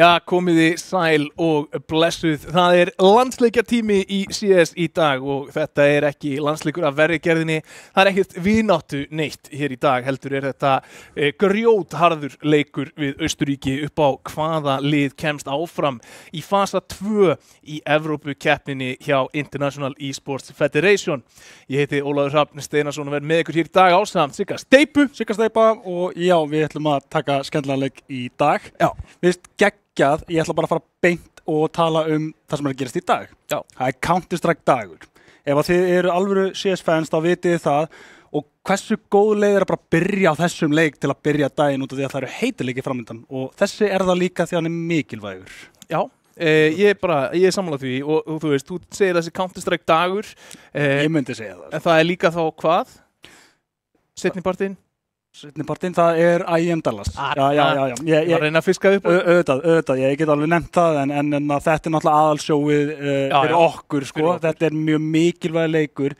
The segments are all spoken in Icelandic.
Já, komiði sæl og blessuð. Það landsleikjartími í CS í dag og þetta ekki landsleikur af verri gerðinni. Það ekkert vináttu neitt hér í dag, heldur þetta grjótharður leikur við Austurríki upp á hvaða lið kemst áfram í fasa 2 í Evrópukeppninni hjá International Esports Federation. Ég heiti Ólafur Hrafn Steinarsson og verð með ykkur hér í dag ásamt Sigga Steipa og já, við ætlum að taka skemmtilegan leik í dag. Já. Ég ætla bara að fara beint og tala það sem að gerast í dag. Já. Það Counter-Strike dagur. Ef að þið eru alvöru CS-fans þá vitið þið það og hversu góð leið að bara byrja á þessum leik til að byrja daginn út af því að það eru heitileiki framundan og þessi það líka því hann mikilvægur. Já. Ég sammála því og þú veist, þú segir þessi Counter-Strike dagur. Ég myndi segja það. En það líka þá hvað? Seinnipartinn? Seinnipartinn, það IM Dallas. Já. Ég var að reyna að fiska upp. Auðvitað, ég get alveg nefnt það en þetta náttúrulega aðalsjóið fyrir okkur, sko. Þetta mjög mikilvæg leikur.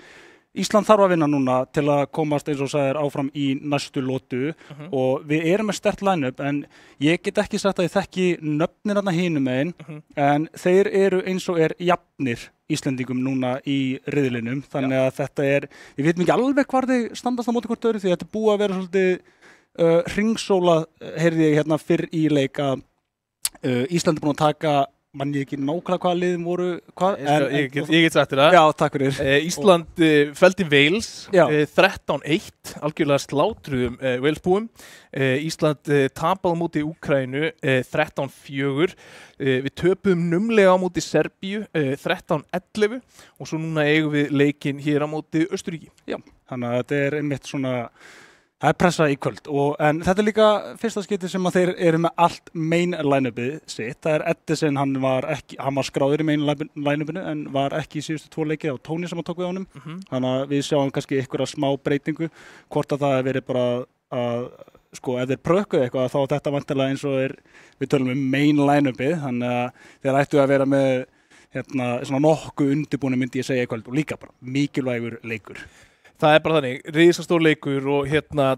Ísland þarf að vinna núna til að komast eins og sagðir áfram í næstu lotu og við erum með sterkt line-up en ég get ekki sagt að ég þekki nöfnir þarna hinum megin en þeir eru eins og jafnir Íslendingum núna í riðlinum þannig að þetta við veitum ekki alveg hvar þeir standast á móti hvort öðru því þetta búið að vera svolítið hringsóla heyrði ég hérna fyrr í leik að Ísland búin að taka mann ég ekki nákvæmlega hvaða liðin voru ég get sagt þér það. Já, takk fyrir. Ísland felldi Wales 13-1 algjörlega slátruðum Walesbúum. Ísland tapaði á móti Úkraínu 13-4. Við töpuðum naumlega á móti Serbíu 13-11 og svo núna eigum við leikinn hér á móti Austurríki. Já, þannig að þetta einmitt svona það pressa í kvöld en þetta líka fyrsta skipti sem að þeir eru með allt main line-upið sitt. Það Edison, hann var skráður í main line-upinu en var ekki í síðustu 2 leiki á Tony sem að tók við honum. Þannig að við sjáum kannski einhverja smá breytingu hvort að það verið bara að sko ef þeir prökkuðu eitthvað þá þetta vantilega eins og við tölum main line-upið þannig að þeir ættu að vera með svona nokkuð undirbúin myndi ég segja í kvöld og líka bara mikilvægur leikur. Það bara þannig, risastór leikur og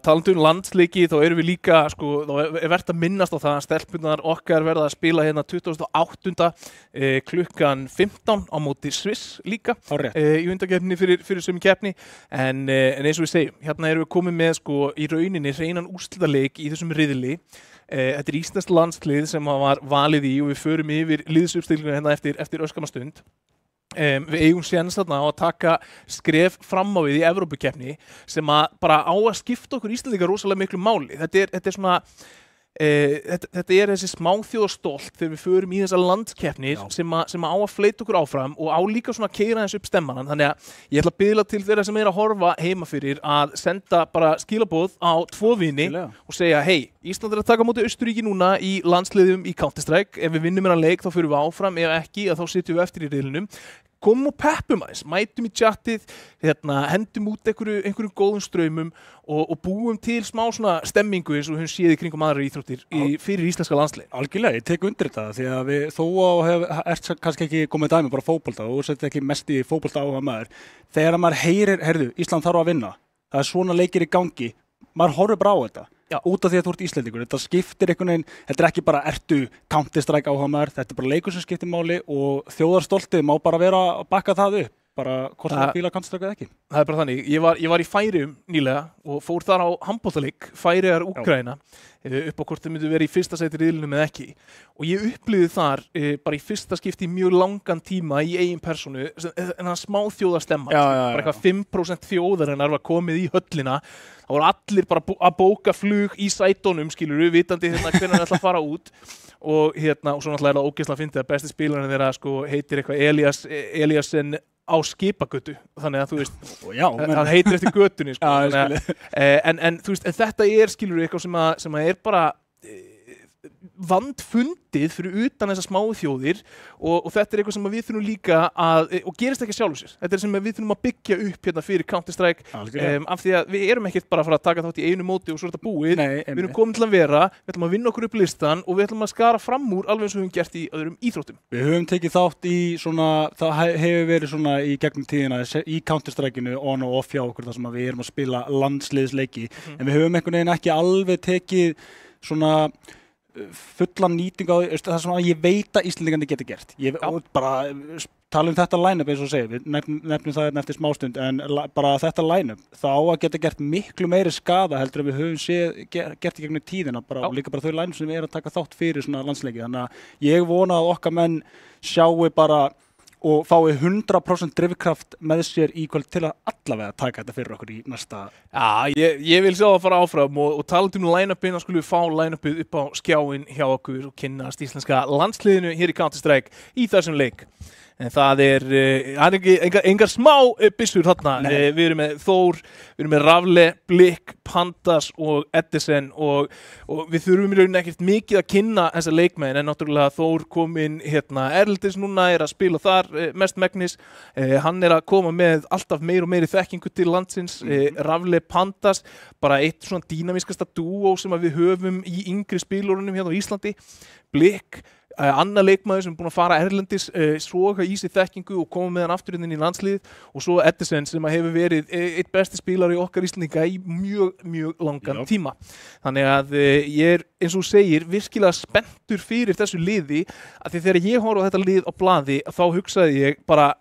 talandi landsleiki þá erum við líka, sko, þá vert að minnast á það að stelpunar okkar verða að spila 28. klukkan 15 á móti Sviss líka í undankeppninni fyrir sömu keppni en eins og við segjum, erum við komið með sko í rauninni hreinan úrslitaleik í þessum riðli. Þetta íslenskt landslið sem var valið í og við förum yfir liðsuppstillinguna eftir örskamma stund. Við eigum séns þarna á að taka skref fram á við í Evrópukeppni sem að bara á að skipta okkur Íslendingar rosalega miklu máli. Þetta svona þetta þessi smáþjóðarstolt þegar við förum í þessa landskeppnir sem á að fleyta okkur áfram og á líka svona að keyra þessu upp stemmanan. Þannig að ég ætla að biðla til þeirra sem að horfa heima fyrir að senda bara skilaboð á 2 vini og segja hey, Ísland að taka á móti Austurríki núna í landsliðum í Counter-Strike. Ef við vinnum leik þá förum við áfram, ef ekki þá sitjum við eftir í riðlinum. Komum og peppum aðeins, mætum í chatið, hendum út einhverjum góðum straumum og búum til smá svona stemmingu eins og við höfum séð í kringum aðrar íþróttir fyrir íslenska landslið. Algjörlega, ég tek undir þetta því að þó að kannski ekki komið dæmi bara fótbolta og sett ekki mest í fótbolta áhuga maður. Þegar maður heyrir, Ísland þarf að vinna, það svona leikir í gangi, maður horfir bara á þetta. Út af því að þú ert Íslendingur, þetta skiptir einhvern veginn, þetta ekki bara Counter-Strike áhuga maður, þetta bara leikur sem skiptir máli og þjóðarstoltið má bara vera að bakka það upp, bara hvort það bíla Counter-Strike eða ekki. Það bara þannig, ég var í Færeyjum nýlega og fór þar á handboltaleik, Færeyjar Úkraína, upp á hvort þau myndu vera í fyrsta sæti riðlinum eða ekki og ég upplifði þar bara í fyrsta skipti mjög langan tíma í eigin persónu en það smáþjóðarstemma, bara eitthvað 5% þjóðarinnar var komið í höllina. Það voru allir bara að bóka flug í sætunum, skilur við, vitandi hvernig það ætla að fara út og svo náttúrulega það ógeðslega að fyndi að besti spílarinn þeirra sko heitir eitthvað Eliasen á skipagötu, þannig að þú veist hann heitir eftir götunni sko, en þú veist, þetta skilur við eitthvað sem að bara vandfundið fyrir utan þessar smáu þjóðir og þetta eitthvað sem við þurfum líka og gerist ekki sjálfur sér. Þetta sem við þurfum að byggja upp fyrir Counter-Strike af því að við erum ekkert bara að fara að taka þátt í einu móti og svo þetta búið. Við erum komin til að vera, við ætlum að vinna okkur upp listan og við ætlum að skara fram úr alveg eins og við höfum gert í öðrum íþróttum. Við höfum tekið þátt í svona, það hefur verið svona í gegnum tíðina í Counter-Strikeinu on og off hjá okkur þar sem við erum að spila landsliðsleiki en við höfum einhvern veginn ekki alveg tekið svona fulla nýting á því, það sem ég veit að Íslendingarnir geta gert. Ég bara tala þetta line-up eins og segir, við nefnum það eftir smástund, en bara þetta line-up, þá að geta gert miklu meiri skada heldur en við höfum gert í gegnum tíðina bara, og líka bara þau line-up sem við að taka þátt fyrir svona landsleiki. Þannig að ég vona að okkar menn sjáu bara og fái 100% drifkraft með sér í kvöld til að allavega taka þetta fyrir okkur í næsta. Já, ég vil sjá það fara áfram og talandi line-upin, þá skulum við fá line-upið upp á skjáin hjá okkur og kynnast íslenska landsliðinu hér í Counter-Strike í þessum leik. En það engar smá byssur þarna. Við erum með Þór, við erum með Rafle, Blikk, Pandas og Edison og við þurfum í rauninni ekkert mikið að kynna þessa leikmenn, en náttúrulega Þór kom inn erlendis núna, að spila þar mest megnis. Hann að koma með alltaf meir og meiri þekkingu til landsins. Rafle, Pandas, bara eitt svona dýnamískasta dúó sem við höfum í yngri spilurunum hérna á Íslandi. Blikk, annar leikmaður sem búinn að fara erlendis, soga í sig þekkingu og koma með hann aftur inn í landslið, og svo Edison sem hefur verið eitt besti spilari okkar Íslendinga í mjög langan tíma. Þannig að ég eins og segir, virkilega spenntur fyrir þessu liði, að því þegar ég horfði á þetta lið á blaði, þá hugsaði ég bara,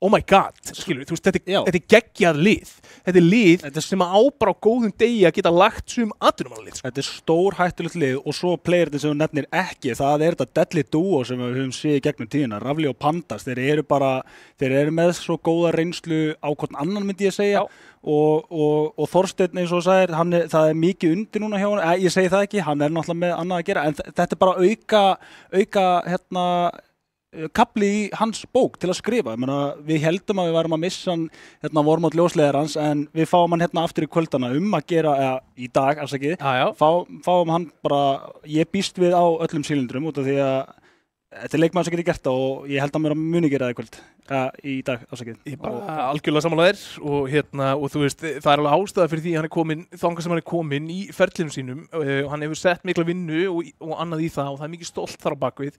oh my god, skilur, þú veist, þetta geggjað lið. Þetta lið sem á bara á góðum degi að geta lagt sum atvinnumannalið. Þetta stór hættulegt lið, og svo playerinn sem þú nefnir ekki, það þetta deadly duo sem við höfum séð gegnum tíðina, Rafli og Pandas, þeir eru með svo góða reynslu á hvern annan, myndi ég segja. Og Þorsteinn, eins og sagðir, það mikið undir núna hjá hann, ég segi það ekki, hann náttúrulega með annað að gera, en þetta bara auka kapli í hans bók til að skrifa. Ég meina, við heldum að við værum að missa hann, vorum átt ljósleiðar hans, en við fáum hann aftur í kvöldana að gera, í dag, fáum hann bara, ég býst við á öllum sílindrum, út af því að þetta leikmaður sem getur gert það, og ég held að mér að muni gera það í kvöld, í dag, Ég bara algjörlega sammála þér, og þú veist, það alveg ástæða fyrir því að hann komin þangað sem hann komin í ferlinum sínum, og hann hefur sett mikla vinnu og annað í það, og það mikið stolt þar á bakvið,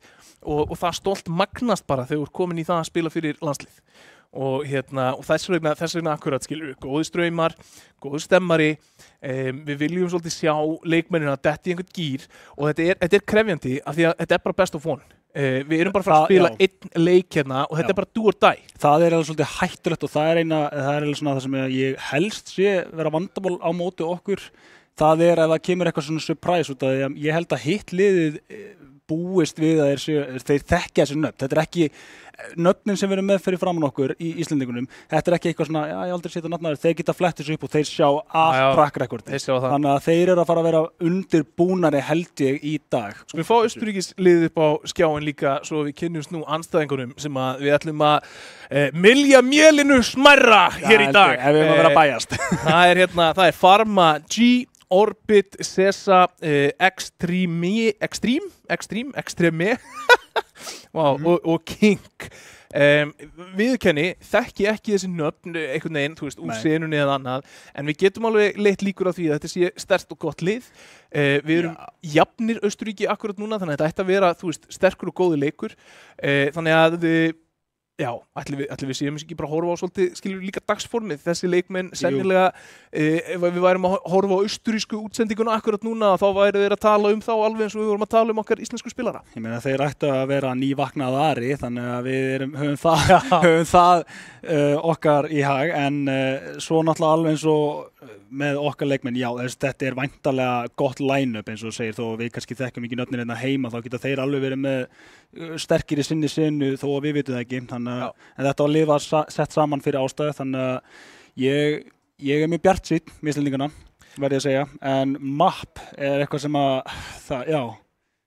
og það stolt magnast bara þegar þú komin í það að spila fyrir landslið. Og þess vegna akkurat, skilur, góði straumar, góði stemmari, við viljum svolítið sjá leikmennina detti í einhvern gír, og þetta krefjandi af því að þetta bara best of one. Við erum bara að fara að spila einn leik og þetta bara do or die. Það alveg svolítið hættulegt, og það alveg svona það sem ég helst sé vera vandamál á móti okkur. Það ef það kemur eitthvað svona surprise út af því að ég held að hitt liðið búist við að þeir þekkja þessi nöfn. Þetta ekki nöfnin sem við erum með fyrir framan okkur í Íslendingunum. Þetta ekki eitthvað svona, ég aldrei setja nafnaður, þeir geta flett þessu upp og þeir sjá allt track record. Þannig að þeir eru að fara að vera undirbúnari held ég í dag. Sko við fá Austurríkis liðið upp á skjáin líka, svo við kynnumst nú andstæðingunum sem að við ætlum að mylja mjölinu smærra hér í dag. Ef við erum að vera bæjast. Það er Pharma G, Orbit, Sesa, Extreme wow, og King. Viðurkenni, þekki ekki þessi nöfn einhvern veginn, þú veist, úr senunni eða annað, en við getum alveg leitt líkur á því að þetta sé sterkt og gott lið. Við erum jafnir Austurríki akkurat núna, þannig að þetta ætti að vera, þú veist, sterkur og góði leikur. Þannig að ætlum við séum ekki bara að horfa á svolítið, skilur líka dagsformið, þessi leikmenn sennilega, ef við værum að horfa á austurísku útsendinguna akkurat núna, þá væru þeir að tala þá alveg eins og við vorum að tala okkar íslensku spilara. Ég meina þeir ættu að vera nývaknað Ari, þannig að við höfum það okkar í hag, en svo náttúrulega alveg eins og með okkar leikmenn, þetta væntanlega gott line-up eins og segir, þó við kannski þekkjum ekki nöfnin hérna heima, þá geta þeir alveg verið með sterkir í sinni þó að við vitum það ekki, en þetta var lið var sett saman fyrir ástæðu, þannig að ég mjög bjartsýnn með Íslendingana, verð ég að segja, en MAP eitthvað sem að,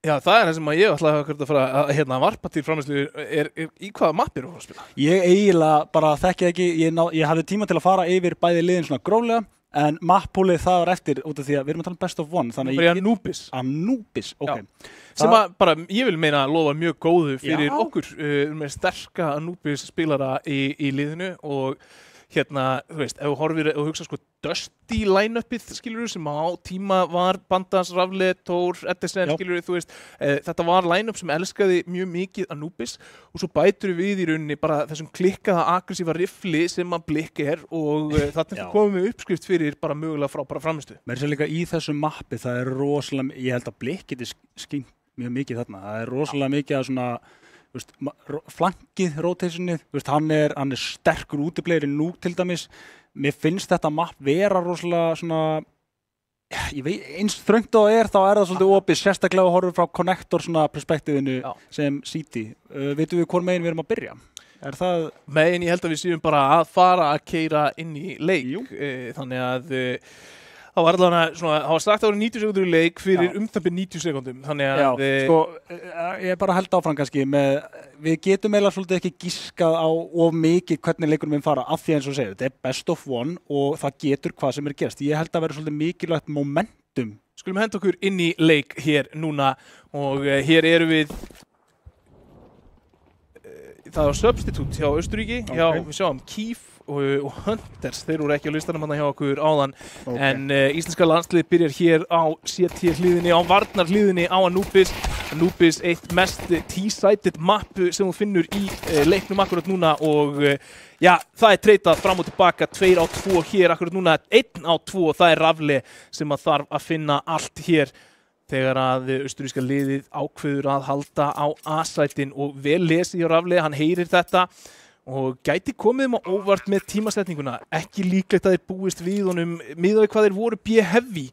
Já, það það sem að ég ætla að fara að varpa til framleiðslu í hvaða MAP eru að spila? Ég eiginlega bara þekki ekki, ég hafði tíma til að fara yfir bæði liðin svona gróflega, en MAP-púlið það var eftir út af því að við erum að tala best of one, þannig að Anubis, ok. Sem að bara, ég vil meina að lofa mjög góðu fyrir okkur með sterka Anubis spilara í liðinu, og þú veist, ef þú horfir og hugsa sko Dusty line-upið, skilur sem á tíma var Bandas, Rafle, Thor, Edison, skilur þú veist, þetta var line-up sem elskaði mjög mikið Anubis og svo bætur við í rauninni bara þessum klikkaða aggressífa riffli sem að Blikk og þetta komum við uppskrift fyrir bara mögulega frábæra framistu. Mér sé líka í þessu mappi, það rosalega, ég held að Blikk geti skýnt mjög mikið þarna, það rosalega mikið að svona flankið rotationið, hann er sterkur útiplegir í nú til dæmis. Mér finnst þetta mapp vera rosalega svona, ég veit, eins þröngt á þá er það svolítið opið, sérstaklega að horfa frá connector svona perspektífinu sem City. Veitum við hvor megin við erum að byrja? Er það... Megin ég held að við séum bara að fara að keyra inn í leik, þannig að það var allavega svona, það var sagt að það voru 90 sekundur í leik fyrir það 90 sekundum, þannig að... Sko, ég bara held áfram kannski með, við getum eiginlega svolítið ekki giskað á of mikið hvernig leikunum við fara, af því eins og segir, þetta er best of one og það getur hvað sem gerst. Ég held að vera svolítið mikilvægt momentum. Skulum henda okkur inn í leik hér núna og hér erum við... Það var substitute hjá Austurríki, við sjáum Keef og Hunters, þeir voru ekki á listanum hann hjá okkur áðan, en íslenska landslið byrjar hér á CT hliðinni, á varnar hliðinni á Anubis. Anubis eitt mest T-sided map sem þú finnur í leiknum akkurat núna og það er treytað fram og tilbaka, 2 á 2 hér akkurat núna, 1 á 2 og það er Rafle sem að þarf að finna allt hér. Þegar að austurríska liðið ákveður að halda á A-sætin og vel lesið hjá Rafle, hann heyrir þetta og gæti komið á óvart með tímasetninguna. Ekki líklegt að þeir búist við honum miðað við hvað þeir voru B-heavy.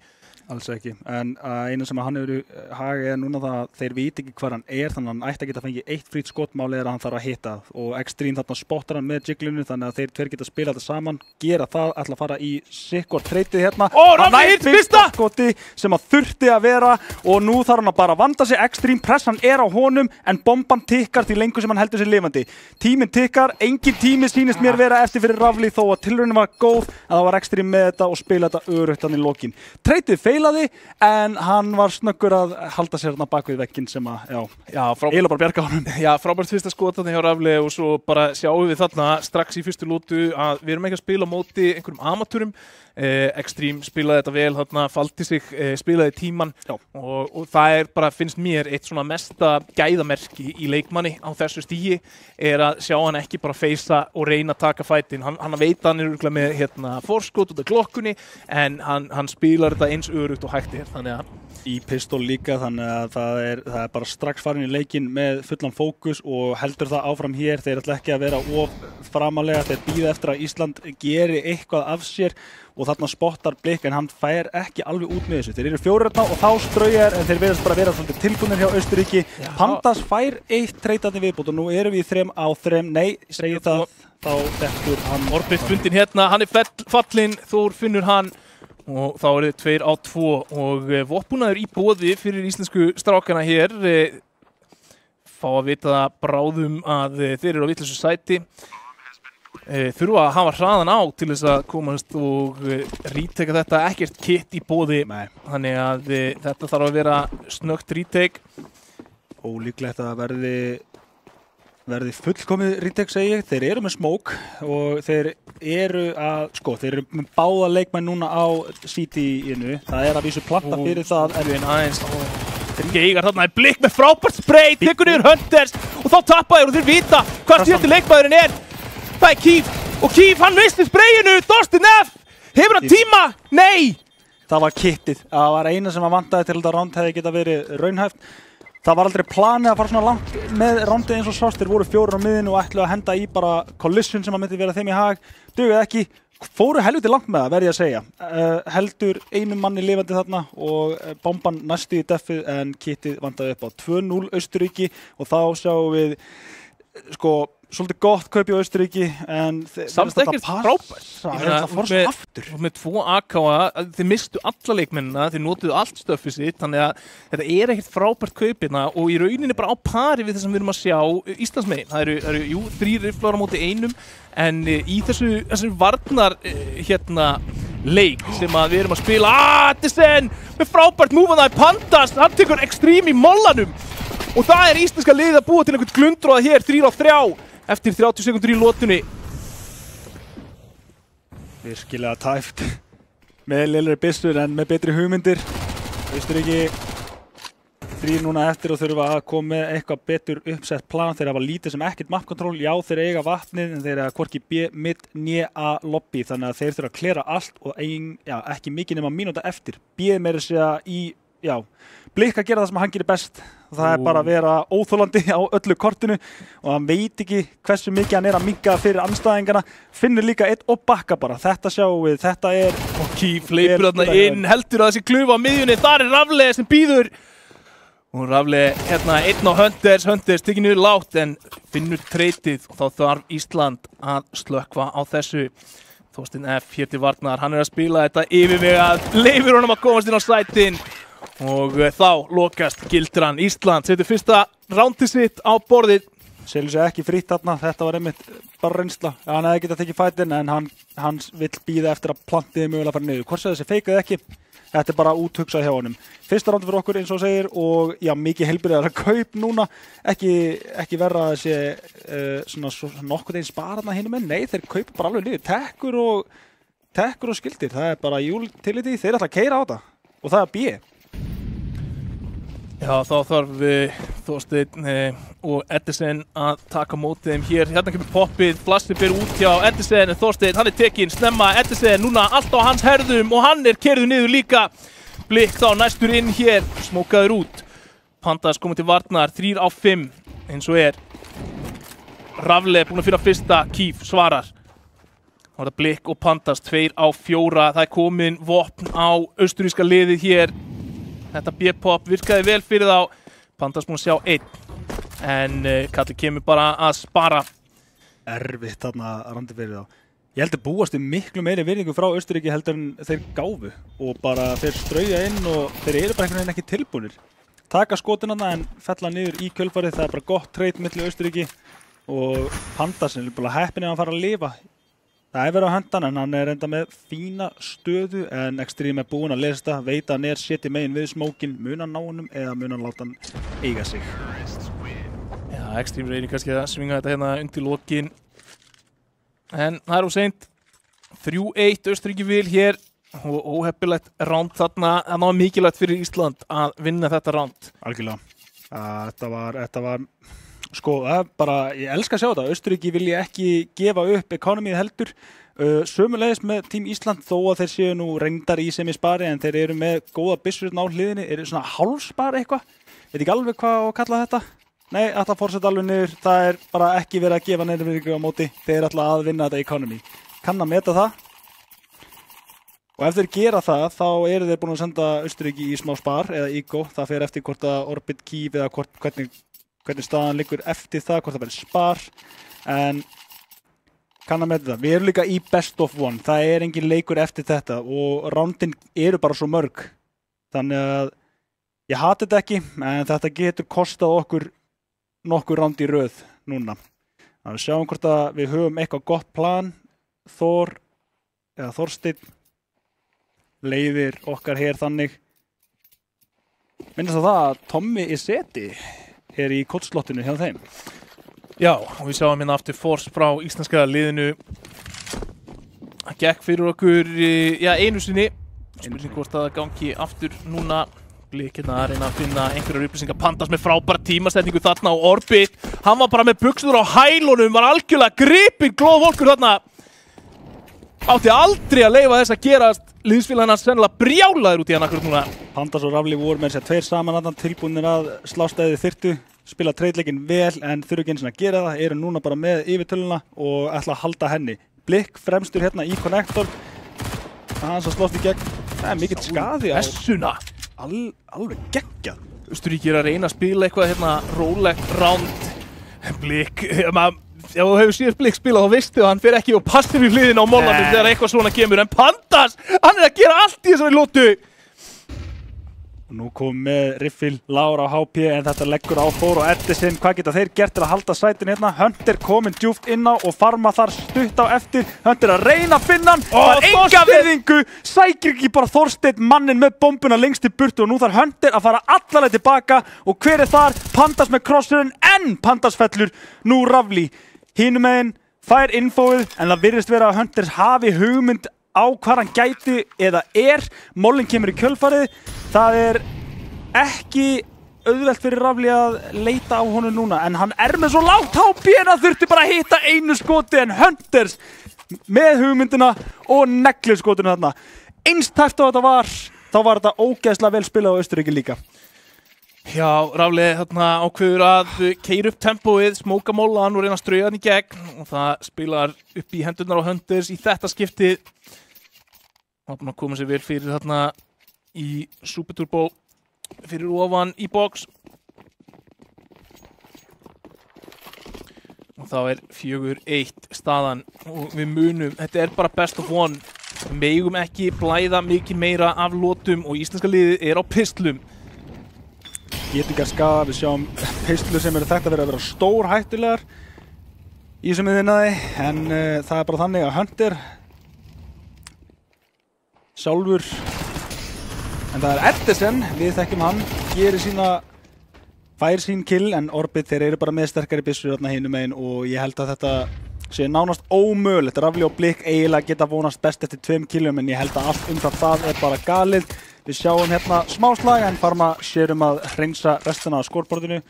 Alls ekki, en eina sem hann hefur hagið er núna það að þeir viti ekki hvað hann er, þannig að hann ætti að geta fengið eitt frýtt skotmáli er að hann þarf að hitta og Extreme þarna spottar hann með jiglinu þannig að þeir tveir geta spila þetta saman, gera það, ætla að fara í sikkort treytið hérna. Rafle hitt fyrsta! Skoti sem að þurfti að vera og nú þarf hann að bara vanda sig, Extreme pressan er á honum en bomban tikkar því lengur sem hann heldur sig lifandi. Tíminn tikkar, engin tími sýnist mér vera eftir fyrir Rafle þó að tilraunin var góð en það var Extreme með þetta og spila þetta öruggt hann í lokin. Treytið feilaði en hann var snöggur að halda sér þarna bak við vegginn sem að, eiginlega bara bjarga honum. Já, frábært fyrsta skot þarna hjá Rafle og svo bara sjáum við þarna strax í fyrstu lótu að við erum ekki að spila á móti einhverjum amatúrum. Extreme spilaði þetta vel þarna, faldi sig, spilaði tíman og það er bara, finnst mér, eitt svona mesta gæðamerki í leikmanni á þessu stígi er að sjá hann ekki bara feysa og reyna að taka fætin. Hann veit að hann er örugglega með forskot út af glokkunni en hann spilar þetta eins örugt og hægt er, þannig að í pistól líka, þannig að það er bara strax farin í leikinn með fullan fókus og heldur það áfram hér. Þeir ætla ekki að vera of framalega, þeir bíða eftir að Ísland geri eitthvað af sér og þarna spottar Blikk en hann fær ekki alveg út með þessu. Þeir eru 4 og þá straujar en þeir verðast bara vera svolítið tilbúnir hjá Austurríki. Pandas fær 1 treytandi viðbót og nú erum við í 3 á 3. Nei, segir það, þá dettur hann. Orbit fundinn hérna, hann er fallinn, Þór finnur hann og þá eru þið 2 á 2 og vopnaður í boði fyrir íslensku strákana hér. Fá að vita bráðum að þeir eru á vitlausu sæti. Þurfa að hafa hraðan á til þess að komast og retake þetta, ekkert kit í boði. Þannig að þetta þarf að vera snöggt retake. Ólíklegt að verði fullkomið retake segi ég. Þeir eru með smoke og þeir eru með báða leikmenn núna á CT-inu. Það er að vísu planta fyrir það en aðeins Geigar þarna er Blikk með frábært spray, tekur niður Hunters og þá tappa þeir og þeir vita hvað síðasti leikmaðurinn er. Það er Keef og Keef hann misti sprayinu, Thorsteinn F. Hefur hann tíma? Nei! Það var kittið, það var eina sem að vantaði til þetta round hefði geta verið raunhæft. Það var aldrei planið að fara svona langt með roundið eins og sást, þeir voru 4 á miðinu og ætluðu að henda í bara collision sem að myndi vera þeim í hag. Dugði ekki, fóru helviti langt með það verð ég að segja. Heldur einum manni lifandi þarna og bomban næstu í deffið en kittið vantaði upp á 2-0 Austurríki og þá sjáum við svolítið gott kaup í Austurríki en samt ekkert frábært. Það fór svo aftur. Með 2 AK-a, þið mistu alla leikmennina, þið notuðu allt stöffið sitt, þannig að þetta er ekkert frábært kaupina og í rauninni bara á pari við það sem við erum að sjá Íslandsmegin. Það eru 3 rifflar á móti einum en í þessu varnar leik sem að við erum að spila. Edison með frábært múfana í Pandas, hann tekur Extreme í mollanum og það er íslenska liðið að búa til einhvern glundroða hér, 3 á 3. Eftir 30 sekundur í lotunni. Virkilega tæft með lélegri byssur en með betri hugmyndir. Austurríki 3 núna eftir og þurfa að koma með eitthvað betur uppsett plan. Þeir hafa lítið sem ekkert mapkontról. Já, þeir eiga vatnið en þeir eiga hvorki B, mid, né A lobby. Þannig að þeir þurfa að klera allt og ekki mikið nema mínúta eftir. B meira segja í, Blik að gera það sem hann gerir best. Það er bara að vera óþolandi á öllu kortinu og hann veit ekki hversu mikið hann er að minnka fyrir andstæðingarna. Finnur líka einn og bakka bara. Þetta sjáum við, þetta er... Og Keef leipur þarna inn, heldur að þessi klufa á miðjunni. Þar er Rafle sem býður. Og Rafle hérna einn á Hunters tekið niður lágt en finnur treytið og þá þarf Ísland að slökkva á þessu. Þorsteinn F. hér til varnar, hann er að spila þetta yfirvegað, leifir honum að komast inn á sætin. Og þá lokast gildran. Ísland setur fyrsta rándið sitt á borðið. Selur sig ekki frýtt þarna, þetta var einmitt bara reynsla. Hann hefði getað tekið fætin en hann vill bíða eftir að plantiði mögulega fara niður. Hvort sem þessi feikaði ekki, þetta er bara úthugsað hjá honum. Fyrsta rándið fyrir okkur eins og segir og mikið heilbrigðara kaup núna. Ekki verra að sé svona nokkuð einn sparana hinum en nei, þeir kaupa bara alveg niður. Tekkur og skildir, það er bara utility, þeir ætla að keyra á þetta og það er B. Já, þá þarf Þorsteinn og Edison að taka mótið þeim hér. Hérna kemur poppið, flassið fyrir út hjá Edison en Þorsteinn, hann er tekinn snemma. Edison núna allt á hans herðum og hann er keyrður niður líka. Blik þá næstur inn hér, smókaður út. Pandas komið til varnar, 3 á 5 eins og er. Rafle búinn að finna fyrsta, Keef svarar. Það var það Blik og Pandas, 2 á 4. Það er komin vopn á austuríska liðið hér. Þetta B-pop virkaði vel fyrir þá. Pandas búinn að sjá 1. En Kalli kemur bara að spara. Erfitt þarna randi fyrir þá. Ég heldur búast miklu meiri virðingu frá Austurríki heldur en þeir gáfu. Og bara þeir strauja inn og þeir eru bara einhvern veginn ekki tilbúnir. Taka skotin þarna en fella niður í kjölfarið. Það er bara gott trade milli Austurríki. Og Pandas er bara heppinn ef hann fara að lifa. Það er verið á höndan en hann er enda með fína stöðu en Extreme er búinn að lesa þetta, veit að hann er sétti megin við smókin, mun hann ná honum eða mun hann láta hann eiga sig. Já, Extreme reynir kannski að svinga þetta hérna undir lokin. En það er of seint. 3-1 Austurríki vil hér og óheppilegt ránd þarna. Það var mikilvægt fyrir Ísland að vinna þetta ránd. Algjörlega. Þetta var sko, ég elska að sjá þetta. Austurríki vilja ekki gefa upp economyið heldur. Sömulegis með Team Ísland þó að þeir séu nú reyndar í semi-spari en þeir eru með góða byssur á hliðinni. Eru svona hálfspari eitthvað. Veit ekki alveg hvað að kalla þetta. Nei, ætla að fortsetta alveg niður. Það er bara ekki verið að gefa neyðurvirkju á móti. Þeir ætla að vinna þetta economy. Kann að meta það. Og ef þeir gera það, þá eru þeir búin að senda Austurríki í smá spar eða ígó. Það fer eftir hvort að Orbit Keef eða hvernig staðan liggur eftir það, hvort það verður spar. En kann að meta það. Við erum líka í best of one. Það er engin leikur eftir þetta og rándin eru bara svo mörg. Þannig að ég hati þetta ekki, en þetta getur kostað okkur nokkur ránd í röð núna. Þannig að sjáum hvort að við höfum eitthvað gott plan. Þorsteinn leiðir okkar hér þannig. Minnast á það að Tommy Iseti er í kótslottinu hjá þeim. Já, og við sjáum hérna aftur force frá íslenska liðinu. Það gekk fyrir okkur, einu sinni. Spurning hvort það gangi aftur núna. Blik hérna að reyna að finna einhverjar upplýsingar. Pandas með frábæra tímasetningu þarna á Orbit. Hann var bara með buxur á hælunum, var algjörlega gripinn glóðvolkur þarna. Átti aldrei að leyfa þess að gerast. Liðsfélaginn hans sennilega brjálaður út í hann akkurat núna. Pandas og Rafli voru með þess að 2 saman þarna tilbúnir að slást eða þyrftu. Spila treytleikinn vel en þurfu ekki eins og að gera það. Eru núna bara með yfirtöluna og ætla að halda henni. Blik fremstur hérna í connector. Hans að slást í gegn. Það er mikill skaði á Essuna. Alveg geggjað. Austurríki er að reyna að spila eitthvað hérna rólegt ránd. Blik, ef þú hefur síðan Blik spilað þá veistu að hann fer ekki og passir við hliðina á mollanum þegar eitthvað svona kemur. En Pandas, hann er að gera allt í þessari lótu. Nú komum með riffil, Lára á HP en þetta leggur á Þór og Edison. Hvað geta þeir gert til að halda sætin hérna? Hunter komin djúpt inn á og Farma þar stutt á eftir. Hunter að reyna að finna hann. Það er enga virðingu. Sækir ekki bara Þorsteinn mannin með bombuna lengst í burtu og nú þarf Hunter að fara allaleg tilbaka. Og hver er þar? Pandas með crossurinn en Pandas fellur. Nú Rafli. Hinum megin fær infóið en það virðist vera að Hunters hafi hugmynd á hvar hann gæti eða Mollin kemur í kjölfarið. Það ekki auðvelt fyrir Rafli að leita á honum núna, en hann með svo lágt HP-na, þurfti bara að hitta einu skoti, en Hunters með hugmyndina og neglir skotinu þarna. Eins tæft á þetta þá var þetta ógeðslega vel spilað á Austurríki líka. Já, Rafli þarna ákveður að keyra upp tempóið, smóka mollan og reyna að strauja hann í gegn, og það spilar upp í hendurnar á Hunters í þetta skiptið. Það var búin að koma sér vel fyrir þarna í Super Turbo fyrir ofan í box. Og þá 4-1 staðan og við munum, þetta bara best of one. Við megum ekki blæða mikið meira af lotum og íslenska liðið á pistlum. Getingarskaða, við sjáum pistlur sem þetta verið að vera stór hættulegar í þessum miðinnaði, en það bara þannig að Hunter sjálfur, en það Edison, við þekkjum hann, fær sín kill, en Orbit þeir eru bara með sterkari byssur þarna hinum megin og ég held að þetta sé nánast ómögulegt. Rafli og Blik eiginlega geta vonast best eftir 2 killum, en ég held að allt það bara galið. Við sjáum hérna smáslag, en Pharma sérum að hreinsa restina af skorborðinu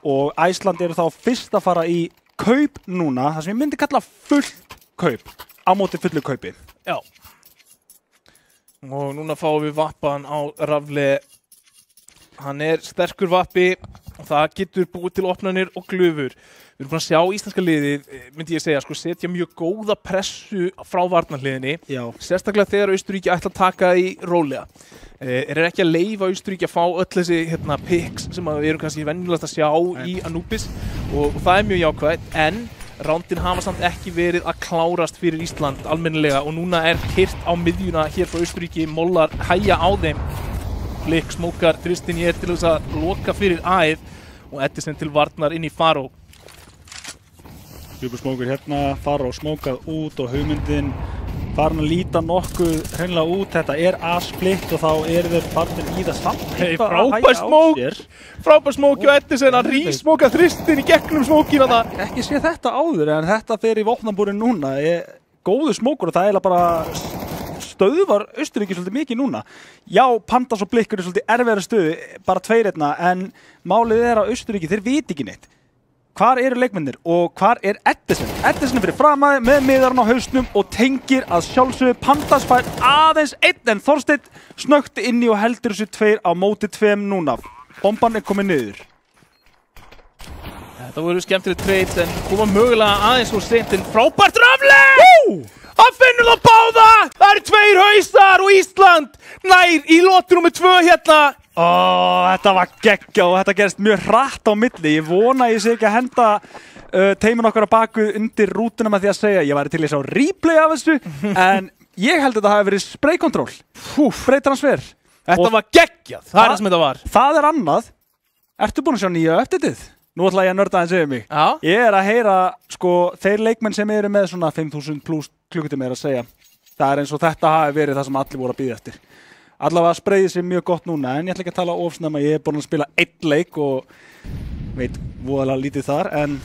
og Æsland eru þá fyrst að fara í kaup núna, það sem ég myndi kalla fullt kaup, á móti fullu kaupi. Já. Og núna fáum við vappan á Rafli. Hann sterkur vappi og það getur búið til opnanir og glufur. Við erum búin að sjá íslenska liðið, myndi ég segja, setja mjög góða pressu frá varnarliðinni. Já. Sérstaklega þegar Austurríki ætla að taka í rólega. Ekki að leyfa Austurríki að fá öll þessi picks sem við erum kannski venjulegast að sjá í Anubis og það mjög jákvætt, en rándin hafa samt ekki verið að klárast fyrir Ísland almennilega og núna keyrt á miðjuna hér frá Austurríki, mollar hæja á þeim. Blik smókar þristin til þess að loka fyrir æð og Edison til varnar inn í Faró. Djúpur smókur hérna, Faró smókað út og hugmyndin farin að líta nokkuð hreinlega út. Þetta A-split og þá þeir farin í það samt. Frábær smók og Edison að rísmóka þristin í gegnum smókina það. Ekki sé þetta áður, en þetta fer í vopnabúrin núna. Góður smókur og það bara stöðvar Austurríki svolítið mikið núna. Já, Pandas og Blikkur svolítið erfiðari stöðu, bara 2-1, en málið að Austurríki, þeir viti ekki neitt. Hvar eru leikmennir og hvar Edison? Edison fyrir framæði með miðarinn á hausnum og tengir að sjálfsögðu. Pandas fær aðeins 1, en Þorsteinn snöggt inni og heldur þessu 2 á móti 2 núna. Bomban komið niður. Þetta voru skemmtileg treyt, en koma mögulega aðeins úr seint, en frábært Rafli! Hann finnur það báða! Það eru 2 hausar og Ísland nær í lotu númer 2 hérna. Þetta var geggja og þetta gerist mjög hratt á milli. Ég vona að ég sé ekki að henda teimin okkar á baku undir rútuna með því að segja ég væri til að sjá replay af þessu, en ég held að þetta hafi verið spraykontról. Spraytransfer. Þetta var geggjað. Það það sem þetta var. Það annað. Ertu búin að sjá nýja uppdatið? Nú ætla ég að nörda aðeins yfir mig. Já. Ég að heyra, þeir leikmenn sem eru með svona 5000 pluss klukkutíma að segja. Það eins og þetta hafi verið það sem allir voru að bíða eftir. Allavega sprayið sér mjög gott núna, en ég ætla ekki að tala ofsnæma. Ég búin að spila 1 leik og veit voðalega lítið þar, en